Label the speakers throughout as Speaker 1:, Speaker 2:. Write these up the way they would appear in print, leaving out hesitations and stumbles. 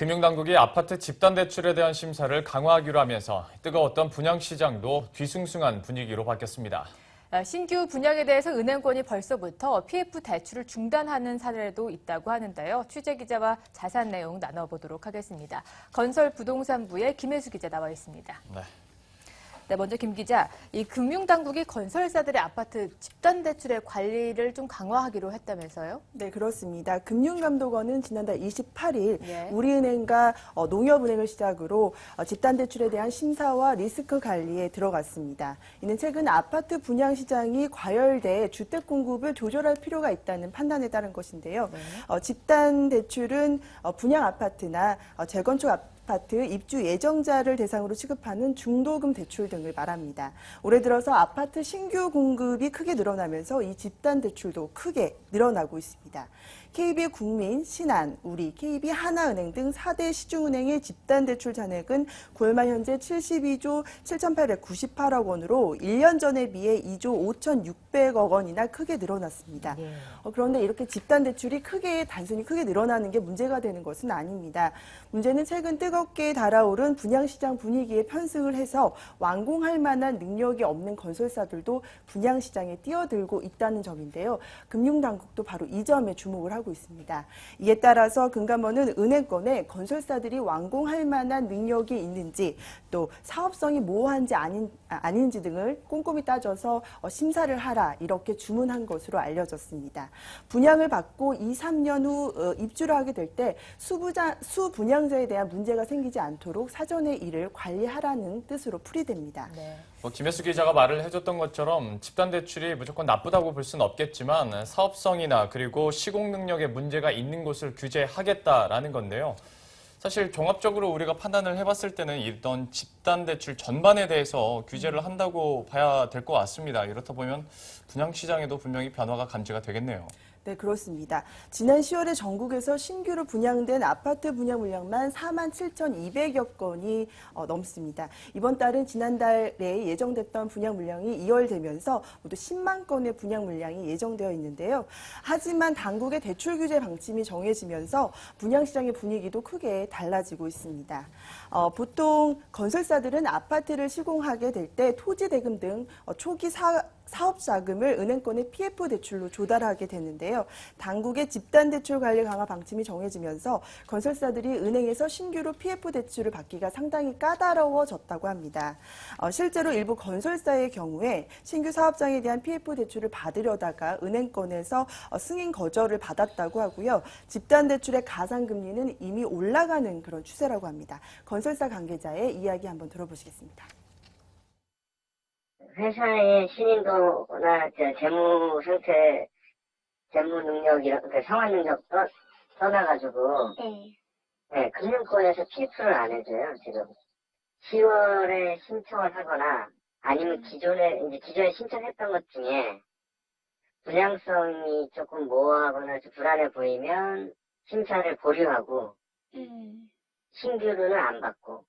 Speaker 1: 금융당국이 아파트 집단대출에 대한 심사를 강화하기로 하면서 뜨거웠던 분양시장도 뒤숭숭한 분위기로 바뀌었습니다.
Speaker 2: 신규 분양에 대해서 은행권이 벌써부터 PF 대출을 중단하는 사례도 있다고 하는데요. 취재기자와 자세한 내용 나눠보도록 하겠습니다. 건설부동산부의 김혜수 기자 나와 있습니다. 네, 먼저 김 기자, 이 금융당국이 건설사들의 아파트 집단대출의 관리를 좀 강화하기로 했다면서요?
Speaker 3: 네, 그렇습니다. 금융감독원은 지난달 28일
Speaker 2: 예.
Speaker 3: 우리은행과 농협은행을 시작으로 집단대출에 대한 심사와 리스크 관리에 들어갔습니다. 이는 최근 아파트 분양 시장이 과열돼 주택 공급을 조절할 필요가 있다는 판단에 따른 것인데요. 집단대출은 분양 아파트나 재건축 아파트 입주 예정자를 대상으로 취급하는 중도금 대출 등을 말합니다. 올해 들어서 아파트 신규 공급이 크게 늘어나면서 이 집단 대출도 크게 늘어나고 있습니다. KB국민, 신한, 우리, KB하나은행 등 4대 시중은행의 집단 대출 잔액은 9월 말 현재 72조 7,898억 원으로 1년 전에 비해 2조 5,600억 원이나 크게 늘어났습니다. 그런데 이렇게 집단 대출이 단순히 크게 늘어나는 게 문제가 되는 것은 아닙니다. 문제는 최근 뜨겁게 달아오른 분양시장 분위기에 편승을 해서 완공할 만한 능력이 없는 건설사들도 분양시장에 뛰어들고 있다는 점인데요. 금융당국도 바로 이 점에 주목을 하고 있습니다. 이에 따라서 금감원은 은행권에 건설사들이 완공할 만한 능력이 있는지 또 사업성이 모호한지 아닌지 등을 꼼꼼히 따져서 심사를 하라 이렇게 주문한 것으로 알려졌습니다. 분양을 받고 2, 3년 후 입주를 하게 될 때 수분양자에 대한 문제가 생기지 않도록 사전에 이를 관리하라는 뜻으로 풀이됩니다.
Speaker 2: 네.
Speaker 1: 김혜수 기자가 말을 해줬던 것처럼 집단대출이 무조건 나쁘다고 볼 수는 없겠지만 사업성이나 그리고 시공 능력에 문제가 있는 곳을 규제하겠다라는 건데요. 사실 종합적으로 우리가 판단을 해봤을 때는 이런 집단대출 전반에 대해서 규제를 한다고 봐야 될 것 같습니다. 이렇다 보면 분양시장에도 분명히 변화가 감지가 되겠네요.
Speaker 3: 네, 그렇습니다. 지난 10월에 전국에서 신규로 분양된 아파트 분양 물량만 47,200여 건이 넘습니다. 이번 달은 지난달에 예정됐던 분양 물량이 2월 되면서 모두 10만 건의 분양 물량이 예정되어 있는데요. 하지만 당국의 대출 규제 방침이 정해지면서 분양시장의 분위기도 크게 달라지고 있습니다. 보통 건설사들은 아파트를 시공하게 될 때 토지 대금 등 초기 사업 자금을 은행권의 PF 대출로 조달하게 되는데요. 당국의 집단 대출 관리 강화 방침이 정해지면서 건설사들이 은행에서 신규로 PF 대출을 받기가 상당히 까다로워졌다고 합니다. 실제로 일부 건설사의 경우에 신규 사업장에 대한 PF 대출을 받으려다가 은행권에서 승인 거절을 받았다고 하고요. 집단 대출의 가상금리는 이미 올라가는 그런 추세라고 합니다. 건설사 관계자의 이야기 한번 들어보시겠습니다.
Speaker 4: 회사의 신인도나 재무 상태, 재무 능력, 상환 능력 떠나가지고, 네, 금융권에서 PF를 안 해줘요, 지금. 10월에 신청을 하거나, 아니면 기존에 신청했던 것 중에, 분양성이 조금 모호하거나 좀 불안해 보이면, 심사를 보류하고, 신규로는 안 받고,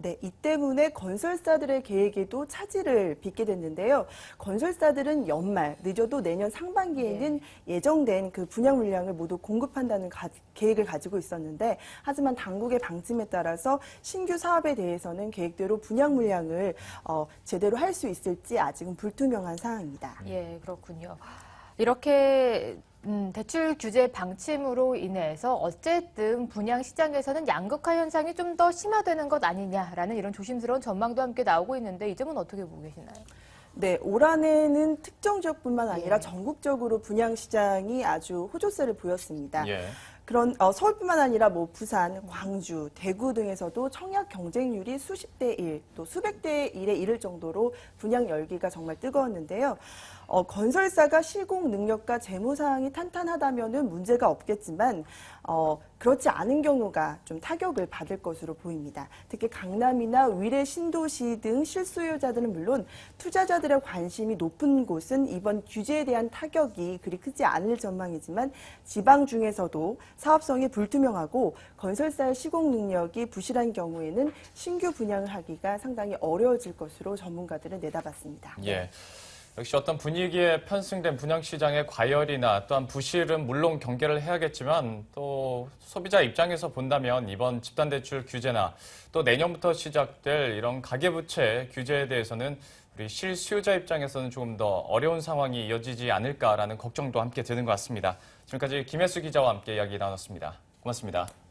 Speaker 3: 네, 이 때문에 건설사들의 계획에도 차질을 빚게 됐는데요. 건설사들은 연말, 늦어도 내년 상반기에는 예정된 그 분양 물량을 모두 공급한다는 계획을 가지고 있었는데, 하지만 당국의 방침에 따라서 신규 사업에 대해서는 계획대로 분양 물량을 제대로 할 수 있을지 아직은 불투명한 상황입니다.
Speaker 2: 예, 그렇군요. 이렇게 대출 규제 방침으로 인해서 어쨌든 분양 시장에서는 양극화 현상이 좀 더 심화되는 것 아니냐라는 이런 조심스러운 전망도 함께 나오고 있는데 이 점은 어떻게 보고 계시나요?
Speaker 3: 네, 올 한해는 특정 지역뿐만 아니라 전국적으로 분양 시장이 아주 호조세를 보였습니다. 그런 서울뿐만 아니라 부산, 광주, 대구 등에서도 청약 경쟁률이 수십 대 1, 또 수백 대 1에 이를 정도로 분양 열기가 정말 뜨거웠는데요. 건설사가 시공 능력과 재무 사항이 탄탄하다면은 문제가 없겠지만 그렇지 않은 경우가 좀 타격을 받을 것으로 보입니다. 특히 강남이나 위례 신도시 등 실수요자들은 물론 투자자들의 관심이 높은 곳은 이번 규제에 대한 타격이 그리 크지 않을 전망이지만 지방 중에서도 사업성이 불투명하고 건설사의 시공 능력이 부실한 경우에는 신규 분양을 하기가 상당히 어려워질 것으로 전문가들은 내다봤습니다.
Speaker 1: 역시 어떤 분위기에 편승된 분양시장의 과열이나 또한 부실은 물론 경계를 해야겠지만 또 소비자 입장에서 본다면 이번 집단대출 규제나 또 내년부터 시작될 이런 가계부채 규제에 대해서는 우리 실수요자 입장에서는 조금 더 어려운 상황이 이어지지 않을까라는 걱정도 함께 드는 것 같습니다. 지금까지 김혜수 기자와 함께 이야기 나눴습니다. 고맙습니다.